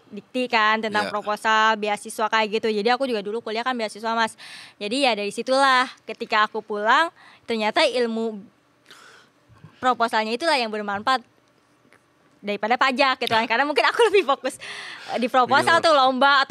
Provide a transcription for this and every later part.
dikti kan tentang Ya. proposal beasiswa kayak gitu. Jadi aku juga dulu kuliah kan beasiswa Mas. Jadi ya dari situlah ketika aku pulang ternyata ilmu proposalnya itulah yang bermanfaat daripada pajak gitu kan. Karena mungkin aku lebih fokus di proposal tuh lomba.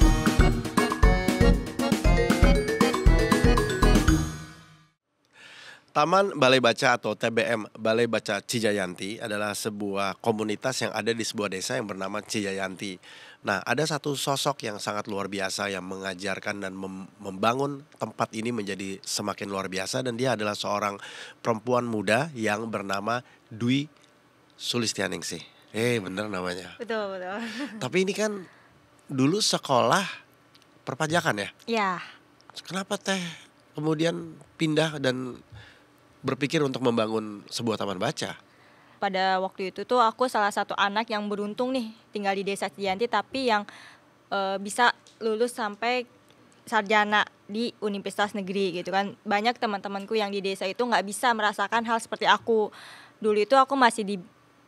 Taman Balai Baca atau TBM Balai Baca Cijayanti adalah sebuah komunitas yang ada di sebuah desa yang bernama Cijayanti. Nah, ada satu sosok yang sangat luar biasa yang mengajarkan dan membangun tempat ini menjadi semakin luar biasa, dan dia adalah seorang perempuan muda yang bernama Dwi Sulistianingsih. Bener namanya. Betul. Tapi ini kan dulu sekolah perpajakan ya? Ya. Kenapa teh kemudian pindah dan berpikir untuk membangun sebuah taman baca? Pada waktu itu tuh aku salah satu anak yang beruntung nih tinggal di desa Cijanti tapi yang bisa lulus sampai sarjana di universitas negeri gitu kan. Banyak teman-temanku yang di desa itu nggak bisa merasakan hal seperti aku. Dulu itu aku masih di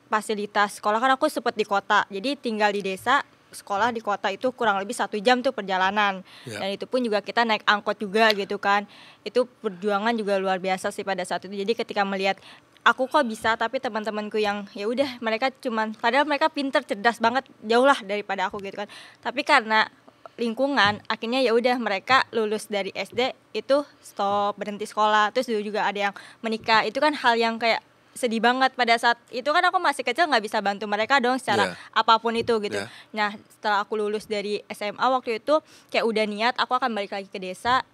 fasilitas sekolah kan aku sempat di kota. Jadi tinggal di desa, sekolah di kota itu kurang lebih 1 jam tuh perjalanan. Ya. Dan itu pun juga kita naik angkot juga gitu kan. Itu perjuangan juga luar biasa sih pada saat itu. Jadi ketika melihat aku kok bisa tapi teman-temanku yang ya udah mereka cuman padahal mereka pinter cerdas banget jauh lah daripada aku gitu kan. Tapi karena lingkungan akhirnya ya udah mereka lulus dari SD itu stop berhenti sekolah. Terus dulu juga ada yang menikah. Itu kan hal yang kayak sedih banget pada saat itu kan aku masih kecil nggak bisa bantu mereka dong secara apapun itu gitu. Nah setelah aku lulus dari SMA waktu itu kayak udah niat aku akan balik lagi ke desa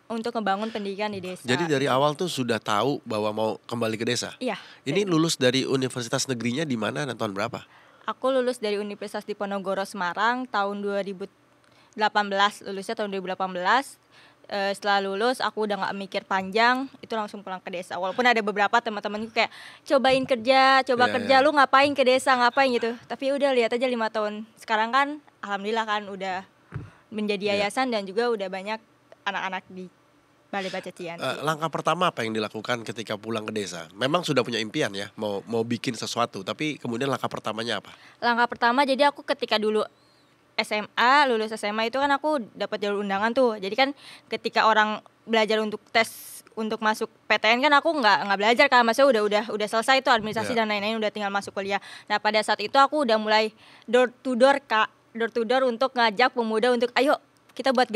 untuk ngebangun pendidikan di desa. Jadi dari awal tuh sudah tahu bahwa mau kembali ke desa? Iya. Ini lulus dari universitas negerinya di mana dan tahun berapa? Aku lulus dari Universitas Diponegoro Semarang tahun 2018, lulusnya tahun 2018. Setelah lulus aku udah gak mikir panjang, itu langsung pulang ke desa. Walaupun ada beberapa teman-temanku kayak cobain kerja, kerja, lu ngapain ke desa, ngapain gitu. Tapi udah lihat aja 5 tahun. Sekarang kan alhamdulillah kan udah menjadi yayasan dan juga udah banyak anak-anak di Balai Baca Cijanti. Langkah pertama apa yang dilakukan ketika pulang ke desa? Memang sudah punya impian ya, mau bikin sesuatu, tapi kemudian langkah pertamanya apa? Langkah pertama jadi aku ketika dulu lulus SMA itu kan aku dapat jalur undangan tuh. Jadi kan ketika orang belajar untuk tes untuk masuk PTN kan aku nggak belajar kan, maksudnya udah selesai tuh administrasi dan lain-lain, udah tinggal masuk kuliah. Nah pada saat itu aku udah mulai door to door untuk ngajak pemuda untuk ayo kita buat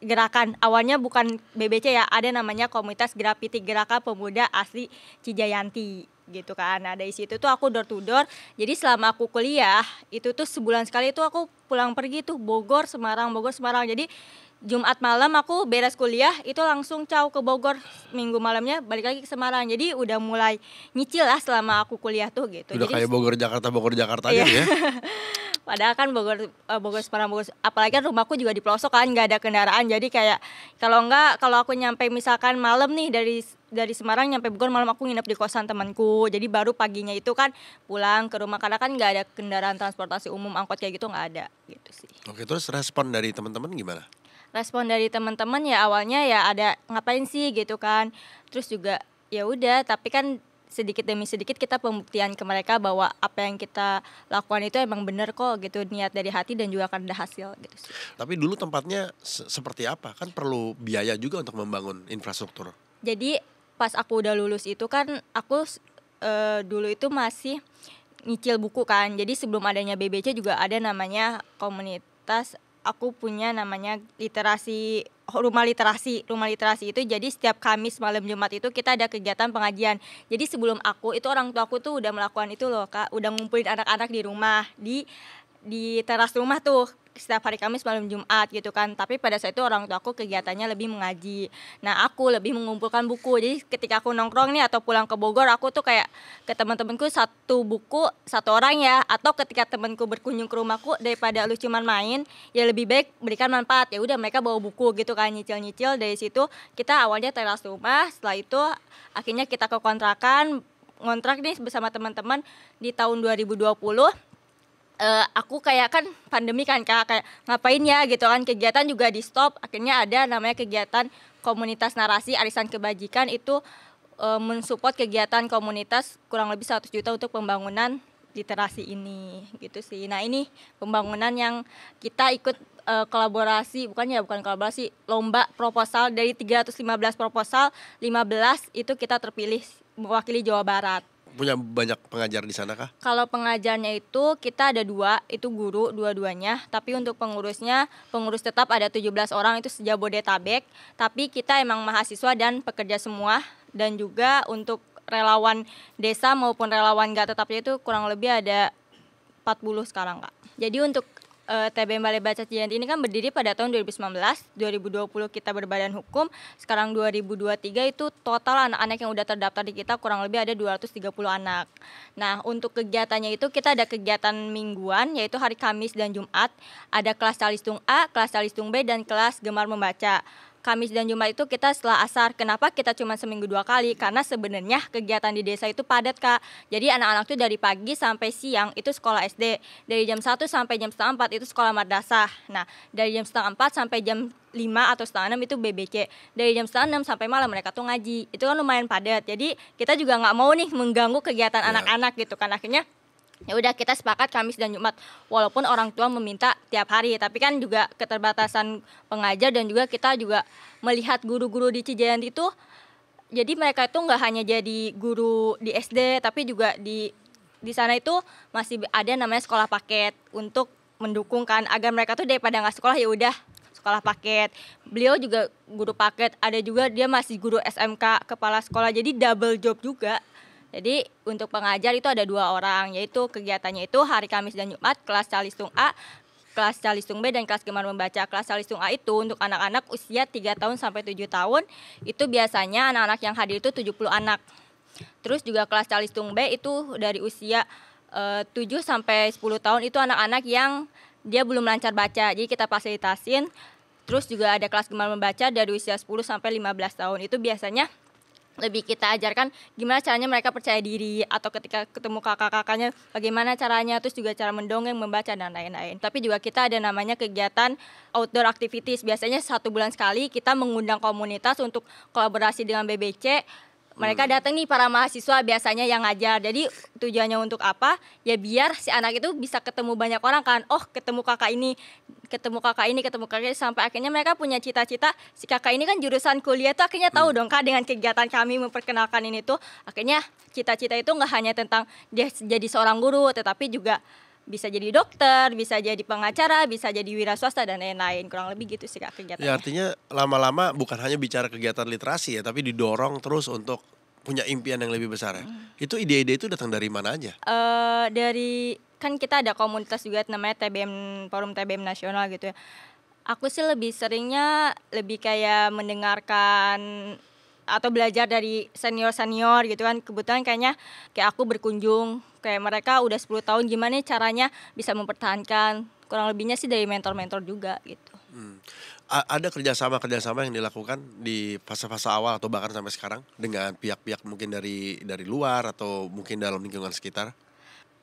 gerakan awalnya bukan BBC ya, ada namanya komunitas Grafiti, Gerakan Pemuda Asli Cijayanti gitu kan. Nah dari situ tuh aku door to door. Jadi selama aku kuliah itu tuh sebulan sekali tuh aku pulang pergi tuh Bogor Semarang. Jadi Jumat malam aku beres kuliah itu langsung ke Bogor, Minggu malamnya balik lagi ke Semarang. Jadi udah mulai nyicil lah selama aku kuliah tuh gitu. Udah jadi, kayak Bogor Jakarta gitu ya. Padahal kan Bogor Semarang apalagi kan rumahku juga di pelosok kan, nggak ada kendaraan. Jadi kayak kalau aku nyampe misalkan malam nih dari Semarang nyampe Bogor malam, aku nginep di kosan temanku. Jadi baru paginya itu kan pulang ke rumah karena kan nggak ada kendaraan transportasi umum, angkot kayak gitu nggak ada gitu sih. Oke, terus respon dari teman-teman gimana? Respon dari teman-teman ya awalnya ya ada ngapain sih gitu kan. Terus juga ya udah, tapi kan sedikit demi sedikit kita pembuktian ke mereka bahwa apa yang kita lakukan itu emang bener kok gitu, niat dari hati dan juga akan ada hasil gitu sih. Tapi dulu tempatnya seperti apa? Kan perlu biaya juga untuk membangun infrastruktur. Jadi pas aku udah lulus itu kan aku dulu itu masih nyicil buku kan. Jadi sebelum adanya BBC juga ada namanya komunitas, aku punya namanya rumah literasi itu. Jadi setiap Kamis malam Jumat itu kita ada kegiatan pengajian. Jadi sebelum aku itu orang tua aku tuh udah melakukan itu loh Kak, udah ngumpulin anak-anak di rumah di teras rumah tuh setiap hari Kamis malam Jumat gitu kan. Tapi pada saat itu orang tua aku kegiatannya lebih mengaji. Nah aku lebih mengumpulkan buku. Jadi ketika aku nongkrong nih atau pulang ke Bogor, aku tuh kayak ke teman-temanku 1 buku 1 orang ya. Atau ketika temanku berkunjung ke rumahku, daripada lu cuman main, ya lebih baik berikan manfaat. Ya udah mereka bawa buku gitu kan, nyicil-nyicil. Dari situ kita awalnya teras rumah. Setelah itu akhirnya kita ke kontrakan, ngontrak nih bersama teman-teman di tahun 2020. Aku kayak kan pandemi kan Kak, kayak ngapain ya gitu kan, kegiatan juga di stop. Akhirnya ada namanya kegiatan komunitas narasi arisan kebajikan, itu mensupport kegiatan komunitas kurang lebih 100 juta untuk pembangunan literasi ini gitu sih. Nah ini pembangunan yang kita ikut kolaborasi, bukan kolaborasi, lomba proposal dari 315 proposal, 15 itu kita terpilih mewakili Jawa Barat. Punya banyak pengajar di sana kah? Kalau pengajarnya itu kita ada 2, itu guru dua-duanya. Tapi untuk pengurus tetap ada 17 orang, itu se-Jabodetabek. Tapi kita emang mahasiswa dan pekerja semua. Dan juga untuk relawan desa maupun relawan gak tetapnya itu kurang lebih ada 40 sekarang Kak. Jadi untuk TBM Balai Baca Cijanti ini kan berdiri pada tahun 2019, 2020 kita berbadan hukum, sekarang 2023 itu total anak-anak yang udah terdaftar di kita kurang lebih ada 230 anak. Nah untuk kegiatannya itu kita ada kegiatan mingguan yaitu hari Kamis dan Jumat, ada kelas Calistung A, kelas Calistung B, dan kelas Gemar Membaca. Kamis dan Jumat itu kita setelah asar. Kenapa kita cuma seminggu 2 kali? Karena sebenarnya kegiatan di desa itu padat Kak. Jadi anak-anak tuh dari pagi sampai siang itu sekolah SD. Dari jam 1 sampai jam setengah 4 itu sekolah madrasah. Nah dari jam setengah 4 sampai jam 5 atau setengah 6 itu BBC. Dari jam setengah 6 sampai malam mereka tuh ngaji. Itu kan lumayan padat. Jadi kita juga nggak mau nih mengganggu kegiatan anak-anak gitu kan. Akhirnya ya udah kita sepakat Kamis dan Jumat, walaupun orang tua meminta tiap hari, tapi kan juga keterbatasan pengajar dan juga kita juga melihat guru-guru di Cijayanti itu, jadi mereka itu nggak hanya jadi guru di SD, tapi juga di sana itu masih ada namanya sekolah paket untuk mendukung kan agar mereka tuh daripada nggak sekolah ya udah sekolah paket. Beliau juga guru paket, ada juga dia masih guru SMK kepala sekolah, jadi double job juga. Jadi untuk pengajar itu ada 2 orang, yaitu kegiatannya itu hari Kamis dan Jumat, kelas Calistung A, kelas Calistung B, dan kelas Gemar Membaca. Kelas Calistung A itu untuk anak-anak usia 3 tahun sampai 7 tahun, itu biasanya anak-anak yang hadir itu 70 anak. Terus juga kelas Calistung B itu dari usia 7 sampai 10 tahun itu anak-anak yang dia belum lancar baca, jadi kita fasilitasin. Terus juga ada kelas Gemar Membaca dari usia 10 sampai 15 tahun, itu biasanya lebih kita ajarkan gimana caranya mereka percaya diri, atau ketika ketemu kakak-kakaknya bagaimana caranya, terus juga cara mendongeng, membaca, dan lain-lain. Tapi juga kita ada namanya kegiatan outdoor activities, biasanya 1 bulan sekali kita mengundang komunitas untuk kolaborasi dengan BBC. Mereka datang nih para mahasiswa biasanya yang ngajar. Jadi tujuannya untuk apa? Ya biar si anak itu bisa ketemu banyak orang kan. Oh ketemu kakak ini, sampai akhirnya mereka punya cita-cita. Si kakak ini kan jurusan kuliah tuh akhirnya tahu dong Kak, dengan kegiatan kami memperkenalkan ini tuh. Akhirnya cita-cita itu nggak hanya tentang dia jadi seorang guru, tetapi juga bisa jadi dokter, bisa jadi pengacara, bisa jadi wira swasta, dan lain-lain. Kurang lebih gitu sih Kak kegiatannya. Ya artinya lama-lama bukan hanya bicara kegiatan literasi ya, tapi didorong terus untuk punya impian yang lebih besar ya. Itu ide-ide itu datang dari mana aja? Dari kan kita ada komunitas juga namanya TBM, Forum TBM Nasional gitu ya. Aku sih lebih seringnya lebih kayak mendengarkan atau belajar dari senior-senior gitu kan. Kebetulan kayaknya kayak aku berkunjung kayak mereka udah 10 tahun, gimana caranya bisa mempertahankan. Kurang lebihnya sih dari mentor-mentor juga gitu. Ada kerjasama yang dilakukan di fase-fase awal atau bahkan sampai sekarang dengan pihak-pihak mungkin dari luar atau mungkin dalam lingkungan sekitar?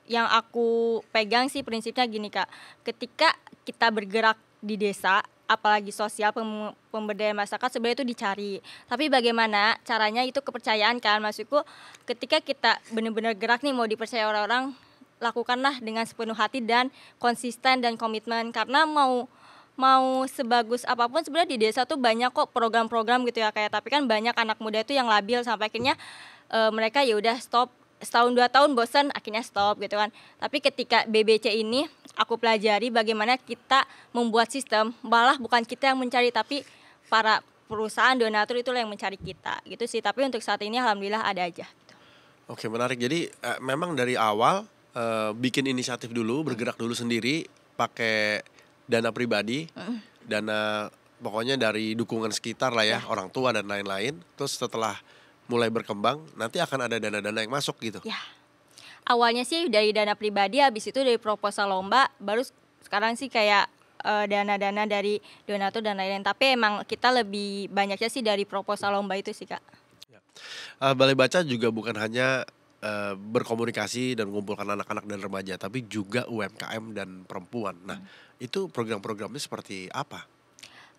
Yang aku pegang sih prinsipnya gini Kak, ketika kita bergerak di desa, apalagi sosial, pemberdayaan masyarakat sebenarnya itu dicari. Tapi bagaimana caranya itu kepercayaan kan, maksudku ketika kita benar-benar gerak nih mau dipercaya orang-orang, lakukanlah dengan sepenuh hati dan konsisten dan komitmen. Karena mau sebagus apapun sebenarnya di desa tuh banyak kok program-program gitu ya kayak, tapi kan banyak anak muda itu yang labil sampai akhirnya mereka ya udah stop, setahun 2 tahun bosan akhirnya stop gitu kan. Tapi ketika BBC ini aku pelajari bagaimana kita membuat sistem, malah bukan kita yang mencari tapi para perusahaan donatur itulah yang mencari kita gitu sih. Tapi untuk saat ini alhamdulillah ada aja gitu. Oke, menarik. Jadi memang dari awal bikin inisiatif dulu, bergerak dulu sendiri, pakai dana pribadi, dana pokoknya dari dukungan sekitar lah ya, orang tua dan lain-lain. Terus setelah mulai berkembang, nanti akan ada dana-dana yang masuk gitu. Ya, awalnya sih dari dana pribadi, habis itu dari proposal lomba, baru sekarang sih kayak dana-dana dari donatur dan lain-lain. Tapi emang kita lebih banyaknya sih dari proposal lomba itu sih Kak. Balai Baca juga bukan hanya berkomunikasi dan mengumpulkan anak-anak dan remaja, tapi juga UMKM dan perempuan. Nah, itu program-programnya seperti apa?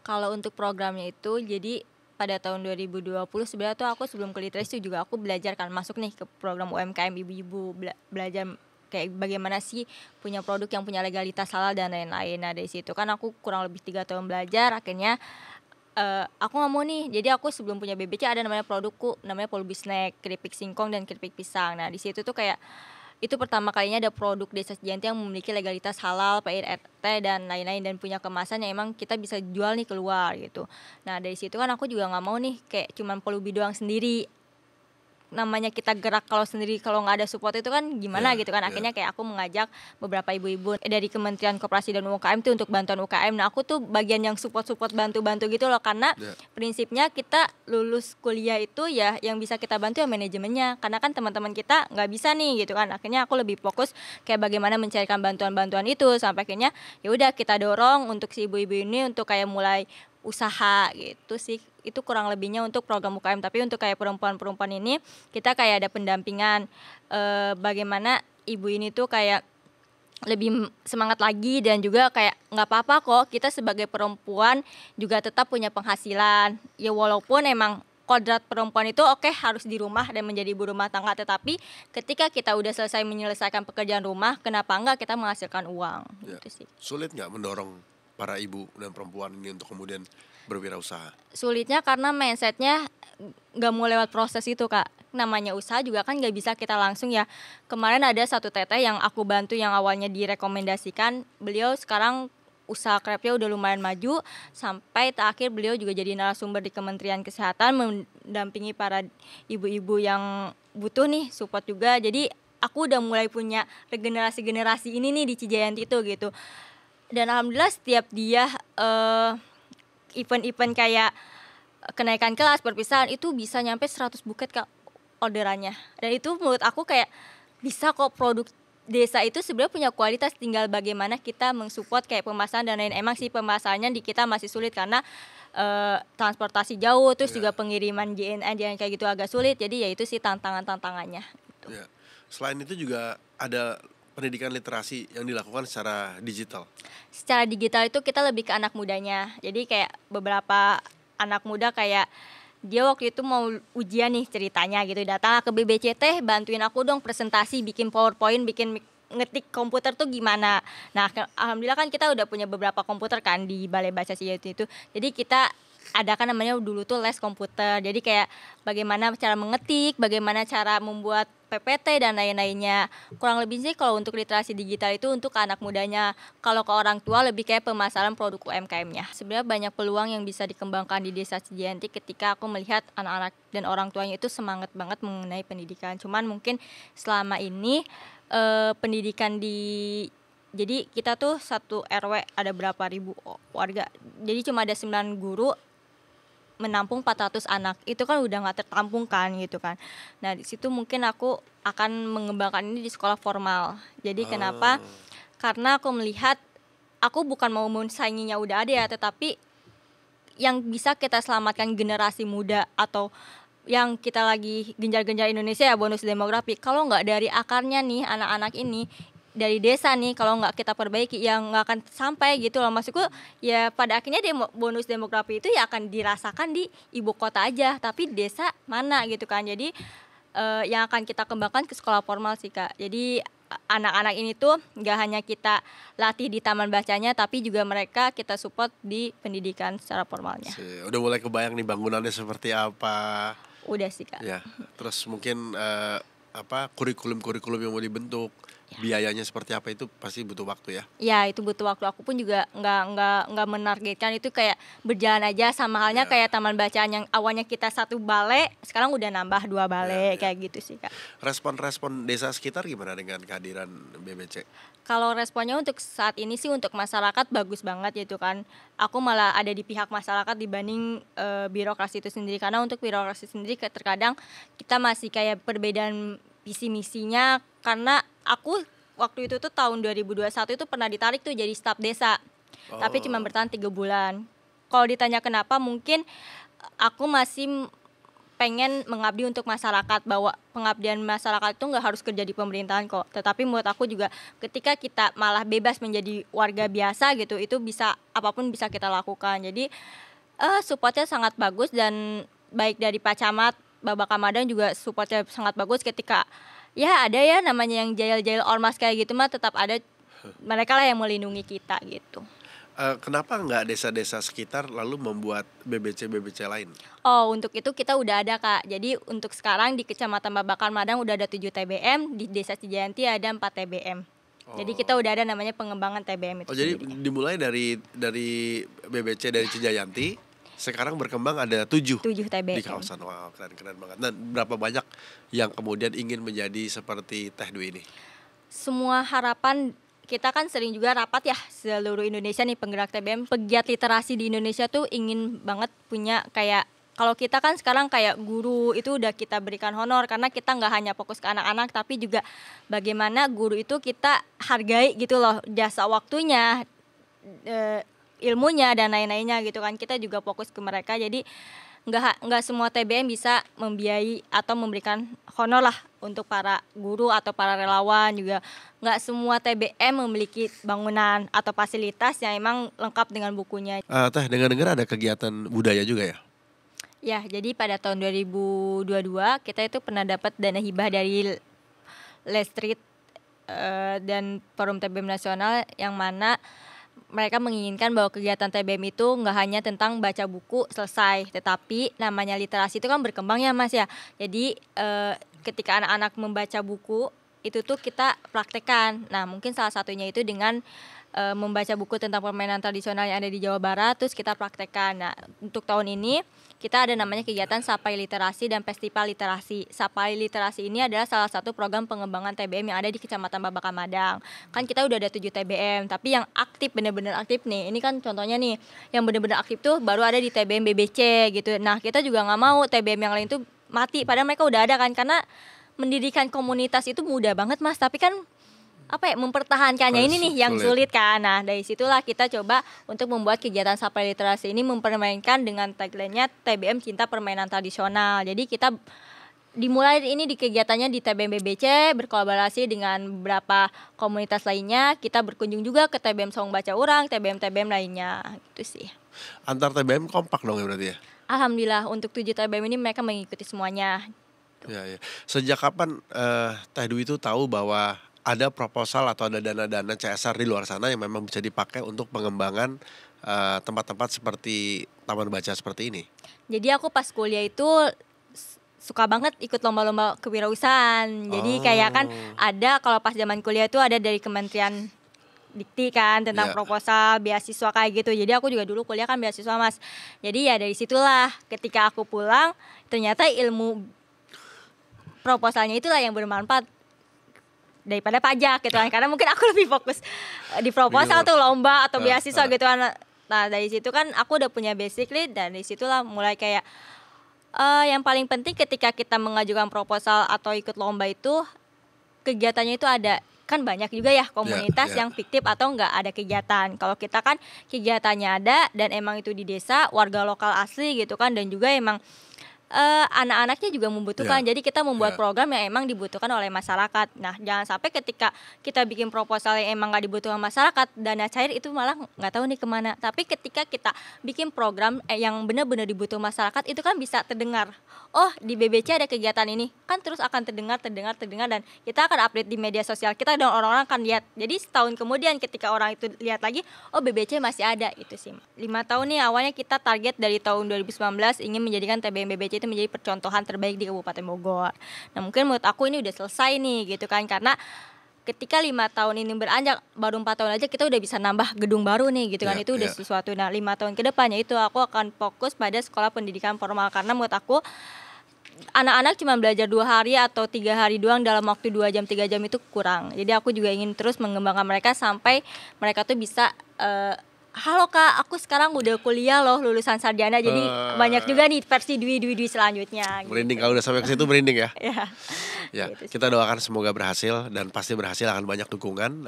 Kalau untuk programnya itu, jadi pada tahun 2020 sebenarnya tuh aku sebelum ke literasi juga aku belajar kan, masuk nih ke program UMKM ibu-ibu, belajar kayak bagaimana sih punya produk yang punya legalitas halal dan lain-lain. Nah dari situ kan aku kurang lebih 3 tahun belajar, akhirnya aku nggak mau nih. Jadi aku sebelum punya BBC ada namanya produkku namanya Polubi Snack, keripik singkong dan keripik pisang. Nah di situ tuh kayak itu pertama kalinya ada produk Desa Cijanti yang memiliki legalitas halal, PIRT dan lain-lain, dan punya kemasan yang emang kita bisa jual nih keluar gitu. Nah dari situ kan aku juga nggak mau nih kayak cuman Polubi doang sendiri, namanya kita gerak kalau sendiri kalau nggak ada support itu kan gimana gitu kan. Akhirnya kayak aku mengajak beberapa ibu-ibu dari Kementerian Koperasi dan UKM tuh untuk bantuan UKM. Nah aku tuh bagian yang support bantu gitu loh, karena prinsipnya kita lulus kuliah itu ya yang bisa kita bantu ya manajemennya, karena kan teman-teman kita nggak bisa nih gitu kan. Akhirnya aku lebih fokus kayak bagaimana mencarikan bantuan-bantuan itu, sampai akhirnya ya udah kita dorong untuk si ibu-ibu ini untuk kayak mulai usaha gitu sih. Itu kurang lebihnya untuk program UKM. Tapi untuk kayak perempuan-perempuan ini kita kayak ada pendampingan, bagaimana ibu ini tuh kayak lebih semangat lagi, dan juga kayak nggak apa-apa kok kita sebagai perempuan juga tetap punya penghasilan ya, walaupun emang kodrat perempuan itu harus di rumah dan menjadi ibu rumah tangga, tetapi ketika kita udah selesai menyelesaikan pekerjaan rumah, kenapa enggak kita menghasilkan uang gitu sih. Sulit nggak mendorong para ibu dan perempuan ini untuk kemudian berwirausaha? Sulitnya karena mindsetnya nggak mau lewat proses itu Kak. Namanya usaha juga kan nggak bisa kita langsung ya. Kemarin ada satu teteh yang aku bantu yang awalnya direkomendasikan, beliau sekarang usaha krepnya udah lumayan maju, sampai terakhir beliau juga jadi narasumber di Kementerian Kesehatan mendampingi para ibu-ibu yang butuh nih support juga. Jadi aku udah mulai punya regenerasi ini nih di Cijayanti itu gitu. Dan alhamdulillah setiap dia event-event kayak kenaikan kelas, perpisahan, itu bisa nyampe 100 buket Kak orderannya. Dan itu menurut aku kayak bisa kok, produk desa itu sebenarnya punya kualitas, tinggal bagaimana kita mensupport kayak pemasaran dan lain. Emang sih pemasarannya di kita masih sulit karena transportasi jauh, terus juga pengiriman JNE kayak gitu agak sulit. Jadi ya itu sih tantangannya gitu. Selain itu juga ada pendidikan literasi yang dilakukan secara digital. Secara digital itu kita lebih ke anak mudanya. Jadi kayak beberapa anak muda kayak dia waktu itu mau ujian nih ceritanya gitu, datang ke BBCT, bantuin aku dong presentasi, bikin PowerPoint, bikin ngetik komputer tuh gimana. Nah alhamdulillah kan kita udah punya beberapa komputer kan di Balai Bahasa Cijanti itu. Jadi kita ada kan namanya dulu tuh les komputer. Jadi kayak bagaimana cara mengetik, bagaimana cara membuat PPT dan lain-lainnya. Kurang lebih sih kalau untuk literasi digital itu untuk anak mudanya. Kalau ke orang tua lebih kayak pemasaran produk UMKM-nya. Sebenarnya banyak peluang yang bisa dikembangkan di Desa Cijanti ketika aku melihat anak-anak dan orang tuanya itu semangat banget mengenai pendidikan. Cuman mungkin selama ini pendidikan jadi kita tuh satu RW ada berapa ribu warga. Jadi cuma ada 9 guru menampung 400 anak, itu kan udah nggak tertampung kan gitu kan. Nah di situ mungkin aku akan mengembangkan ini di sekolah formal. Jadi kenapa? Karena aku melihat aku bukan mau mensainginya udah ada ya, tetapi yang bisa kita selamatkan generasi muda atau yang kita lagi genjar-genjar Indonesia ya, bonus demografi. Kalau nggak dari akarnya nih anak-anak ini dari desa nih, kalau nggak kita perbaiki ya nggak akan sampai gitu loh. Maksudku ya pada akhirnya bonus demografi itu ya akan dirasakan di ibu kota aja, tapi desa mana gitu kan. Jadi yang akan kita kembangkan ke sekolah formal sih Kak. Jadi anak-anak ini tuh nggak hanya kita latih di taman bacanya, tapi juga mereka kita support di pendidikan secara formalnya. Udah mulai kebayang nih bangunannya seperti apa? Udah sih Kak. Ya, terus mungkin kurikulum yang mau dibentuk, biayanya seperti apa, itu pasti butuh waktu ya? Ya itu butuh waktu. Aku pun juga nggak menargetkan itu, kayak berjalan aja. Sama halnya kayak taman bacaan yang awalnya kita 1 balai, sekarang udah nambah 2 balai kayak gitu sih Kak. Respon desa sekitar gimana dengan kehadiran BBC? Kalau responnya untuk saat ini sih untuk masyarakat bagus banget gitu kan. Aku malah ada di pihak masyarakat dibanding birokrasi itu sendiri. Karena untuk birokrasi sendiri terkadang kita masih kayak perbedaan visi misinya. Karena aku waktu itu tuh tahun 2021 itu pernah ditarik tuh jadi staf desa. Tapi cuma bertahan 3 bulan. Kalau ditanya kenapa, mungkin aku masih pengen mengabdi untuk masyarakat, bahwa pengabdian masyarakat itu nggak harus kerja di pemerintahan kok. Tetapi menurut aku juga ketika kita malah bebas menjadi warga biasa gitu, itu bisa apapun bisa kita lakukan. Jadi supportnya sangat bagus, dan baik dari Pak Camat, Bapak Kamadan juga supportnya sangat bagus ketika Ya ada ya namanya yang jahil-jahil ormas kayak gitu mah tetap ada, mereka lah yang melindungi kita gitu. Kenapa nggak desa-desa sekitar lalu membuat BBC lain? Oh, untuk itu kita udah ada, Kak. Jadi untuk sekarang di Kecamatan Babakan Madang udah ada 7 TBM, di Desa Cijayanti ada 4 TBM. Jadi kita udah ada namanya pengembangan TBM itu Jadi sendiri. dimulai dari BBC dari Cijayanti, sekarang berkembang ada 7 7 TBM. di kawasan. Wow, keren banget. Dan berapa banyak yang kemudian ingin menjadi seperti Teh Dwi ini? Semua harapan kita kan sering juga rapat ya seluruh Indonesia nih penggerak TBM, pegiat literasi di Indonesia tuh ingin banget punya kayak, kalau kita kan sekarang kayak guru itu udah kita berikan honor karena kita nggak hanya fokus ke anak-anak tapi juga bagaimana guru itu kita hargai gitu loh, jasa waktunya, ilmunya dan lain-lainnya gitu kan, kita juga fokus ke mereka. Jadi nggak semua TBM bisa membiayai atau memberikan honor lah untuk para guru atau para relawan, juga nggak semua TBM memiliki bangunan atau fasilitas yang emang lengkap dengan bukunya. Teh, dengar-dengar ada kegiatan budaya juga ya? Ya, jadi pada tahun 2022 kita itu pernah dapat dana hibah dari Lestrit dan Forum TBM Nasional, yang mana mereka menginginkan bahwa kegiatan TBM itu nggak hanya tentang baca buku selesai, tetapi namanya literasi itu kan berkembang ya Mas ya. Jadi ketika anak-anak membaca buku itu tuh kita praktekkan. Nah mungkin salah satunya itu dengan membaca buku tentang permainan tradisional yang ada di Jawa Barat, terus kita praktekkan. Nah untuk tahun ini kita ada namanya kegiatan Sapai Literasi dan Festival Literasi. Sapai Literasi ini adalah salah satu program pengembangan TBM yang ada di Kecamatan Babakan Madang. Kan kita udah ada 7 TBM, tapi yang aktif, benar-benar aktif nih, ini kan contohnya nih, yang benar-benar aktif tuh baru ada di TBM BBC gitu. Nah kita juga nggak mau TBM yang lain tuh mati, padahal mereka udah ada kan, karena mendirikan komunitas itu mudah banget Mas, tapi kan mempertahankannya ini nih yang sulit kan. Nah dari situlah kita coba untuk membuat kegiatan Sapai Literasi ini mempermainkan dengan tagline-nya TBM Cinta Permainan Tradisional. Jadi kita dimulai ini di kegiatannya di TBM BBC, berkolaborasi dengan beberapa komunitas lainnya. Kita berkunjung juga ke TBM Song Baca Urang, TBM lainnya gitu sih. Antar TBM kompak dong ya berarti ya? Alhamdulillah untuk 7 TBM ini mereka mengikuti semuanya. Ya. Sejak kapan Teh Dwi itu tahu bahwa ada proposal atau ada dana-dana CSR di luar sana yang memang bisa dipakai untuk pengembangan tempat-tempat seperti taman baca seperti ini? Jadi aku pas kuliah itu suka banget ikut lomba-lomba kewirausahaan. Jadi kayak kan ada, kalau pas zaman kuliah itu ada dari Kementerian Dikti kan tentang proposal beasiswa kayak gitu. Jadi aku juga dulu kuliah kan beasiswa Mas. Jadi ya dari situlah ketika aku pulang ternyata ilmu proposalnya itulah yang bermanfaat daripada pajak gitu kan, karena mungkin aku lebih fokus di proposal tuh lomba atau beasiswa gitu kan. Nah dari situ kan aku udah punya basically, dan dari situlah mulai kayak yang paling penting ketika kita mengajukan proposal atau ikut lomba itu kegiatannya itu ada. Kan banyak juga ya komunitas yang fiktif atau nggak ada kegiatan. Kalau kita kan kegiatannya ada dan emang itu di desa, warga lokal asli gitu kan, dan juga emang anak-anaknya juga membutuhkan. Jadi kita membuat program yang emang dibutuhkan oleh masyarakat. Nah jangan sampai ketika kita bikin proposal yang emang nggak dibutuhkan masyarakat, dana cair itu malah nggak tahu nih kemana. Tapi ketika kita bikin program yang benar-benar dibutuhkan masyarakat, itu kan bisa terdengar. Oh di BBC ada kegiatan ini, kan terus akan terdengar, dan kita akan update di media sosial kita dan orang-orang akan lihat. Jadi setahun kemudian ketika orang itu lihat lagi, oh BBC masih ada. Itu sih 5 tahun nih awalnya kita target dari tahun 2019 ingin menjadikan TBM BBC itu menjadi percontohan terbaik di Kabupaten Bogor. Nah mungkin menurut aku ini udah selesai nih gitu kan, karena ketika 5 tahun ini beranjak, baru 4 tahun aja kita udah bisa nambah gedung baru nih gitu kan. Itu udah sesuatu. Nah 5 tahun ke depannya itu aku akan fokus pada sekolah pendidikan formal, karena menurut aku anak-anak cuma belajar 2 hari atau 3 hari doang dalam waktu 2 jam 3 jam itu kurang. Jadi aku juga ingin terus mengembangkan mereka sampai mereka tuh bisa halo Kak, aku sekarang udah kuliah loh, lulusan sarjana. Jadi banyak juga nih versi Dwi selanjutnya. Merinding gitu. Kalau udah sampai ke situ merinding ya. Ya, gitu. kita doakan semoga berhasil, dan pasti berhasil, akan banyak dukungan.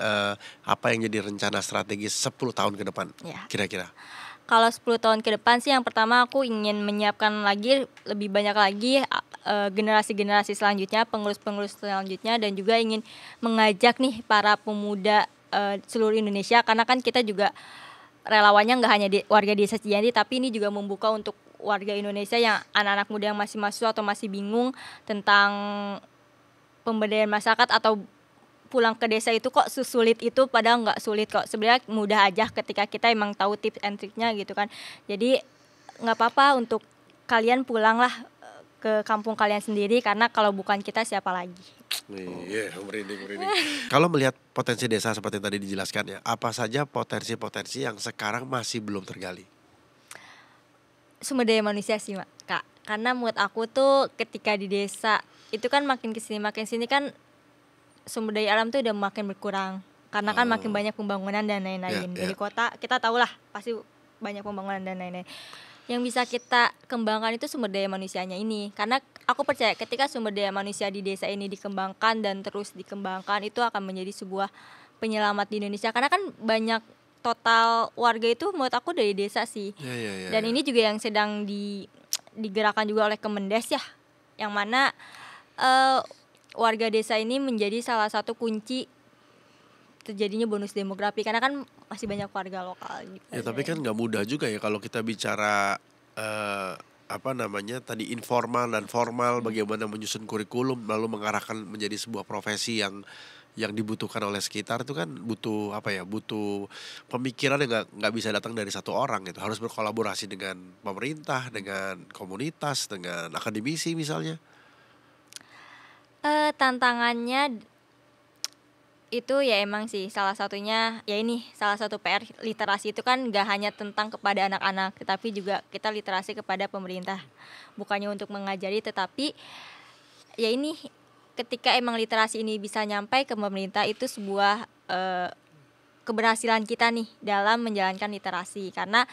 Apa yang jadi rencana strategis 10 tahun ke depan kira-kira? Kalau 10 tahun ke depan sih yang pertama aku ingin menyiapkan lagi lebih banyak lagi generasi-generasi selanjutnya, pengurus-pengurus selanjutnya, dan juga ingin mengajak nih para pemuda seluruh Indonesia, karena kan kita juga relawannya nggak hanya warga desa Cijanti, tapi ini juga membuka untuk warga Indonesia yang anak-anak muda yang masih mahasiswa atau masih bingung tentang pemberdayaan masyarakat atau pulang ke desa itu kok sulit itu, padahal nggak sulit kok, sebenarnya mudah aja ketika kita emang tahu tips and triknya gitu kan. Jadi nggak apa-apa untuk kalian pulanglah ke kampung kalian sendiri, karena kalau bukan kita siapa lagi. Iya, merinding. Kalau melihat potensi desa seperti yang tadi dijelaskan ya, apa saja potensi-potensi yang sekarang masih belum tergali? Sumber daya manusia sih Kak, karena menurut aku tuh ketika di desa itu kan makin kesini kan sumber daya alam tuh udah makin berkurang, karena kan makin banyak pembangunan dan lain-lain. Dari kota kita tahu lah pasti banyak pembangunan dan lain-lain. Yang bisa kita kembangkan itu sumber daya manusianya ini, karena aku percaya ketika sumber daya manusia di desa ini dikembangkan dan terus dikembangkan, itu akan menjadi sebuah penyelamat di Indonesia, karena kan banyak total warga itu menurut aku dari desa sih. Dan ini juga yang sedang digerakkan juga oleh Kemendes ya, yang mana warga desa ini menjadi salah satu kunci terjadinya bonus demografi, karena kan masih banyak warga lokal gitu. Ya tapi kan nggak mudah juga ya kalau kita bicara tadi informal dan formal, bagaimana menyusun kurikulum lalu mengarahkan menjadi sebuah profesi yang dibutuhkan oleh sekitar, itu kan butuh butuh pemikiran yang nggak bisa datang dari satu orang gitu, harus berkolaborasi dengan pemerintah, dengan komunitas, dengan akademisi misalnya. Tantangannya itu ya emang sih salah satunya ya ini, salah satu PR literasi itu kan gak hanya tentang kepada anak-anak, tetapi juga kita literasi kepada pemerintah, bukannya untuk mengajari, tetapi ya ini ketika emang literasi ini bisa nyampai ke pemerintah, itu sebuah keberhasilan kita nih dalam menjalankan literasi. Karena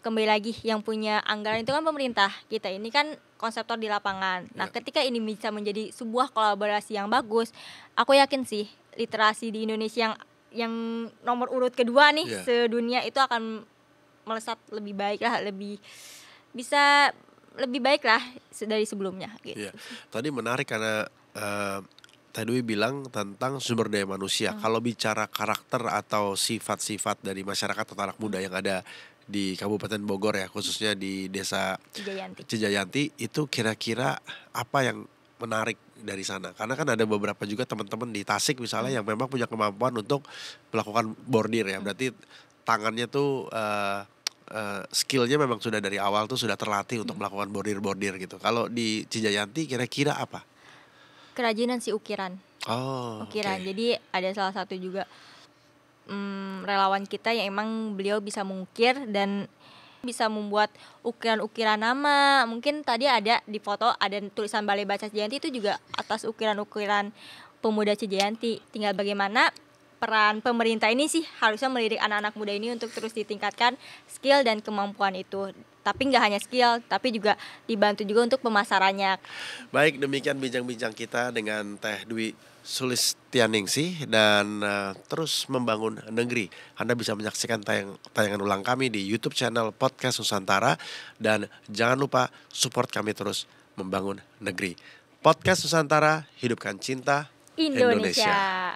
kembali lagi yang punya anggaran itu kan pemerintah, kita ini kan konseptor di lapangan. Nah ketika ini bisa menjadi sebuah kolaborasi yang bagus, aku yakin sih literasi di Indonesia yang nomor urut kedua nih sedunia itu akan melesat lebih baik lah, bisa lebih baik lah dari sebelumnya gitu. Tadi menarik karena Teh Dwi bilang tentang sumber daya manusia. Kalau bicara karakter atau sifat-sifat dari masyarakat atau anak muda yang ada di Kabupaten Bogor ya, khususnya di Desa Cijayanti, itu kira-kira apa yang menarik dari sana? Karena kan ada beberapa juga teman-teman di Tasik misalnya yang memang punya kemampuan untuk melakukan bordir ya, berarti tangannya tuh skillnya memang sudah dari awal tuh sudah terlatih untuk melakukan bordir gitu. Kalau di Cijayanti kira-kira apa? Kerajinan sih, ukiran. Ukiran. Jadi ada salah satu juga relawan kita yang emang beliau bisa mengukir dan bisa membuat ukiran-ukiran nama. Mungkin tadi ada di foto ada tulisan Balai Baca Cijayanti, itu juga atas ukiran-ukiran pemuda Cijayanti. Tinggal bagaimana peran pemerintah ini sih harusnya melirik anak-anak muda ini untuk terus ditingkatkan skill dan kemampuan itu. Tapi nggak hanya skill, tapi juga dibantu juga untuk pemasarannya. Baik, demikian bincang-bincang kita dengan Teh Dwi Sulistianingsih dan terus membangun negeri. Anda bisa menyaksikan tayangan ulang kami di YouTube channel Podcast Nusantara, dan jangan lupa support kami terus membangun negeri. Podcast Nusantara, hidupkan cinta Indonesia.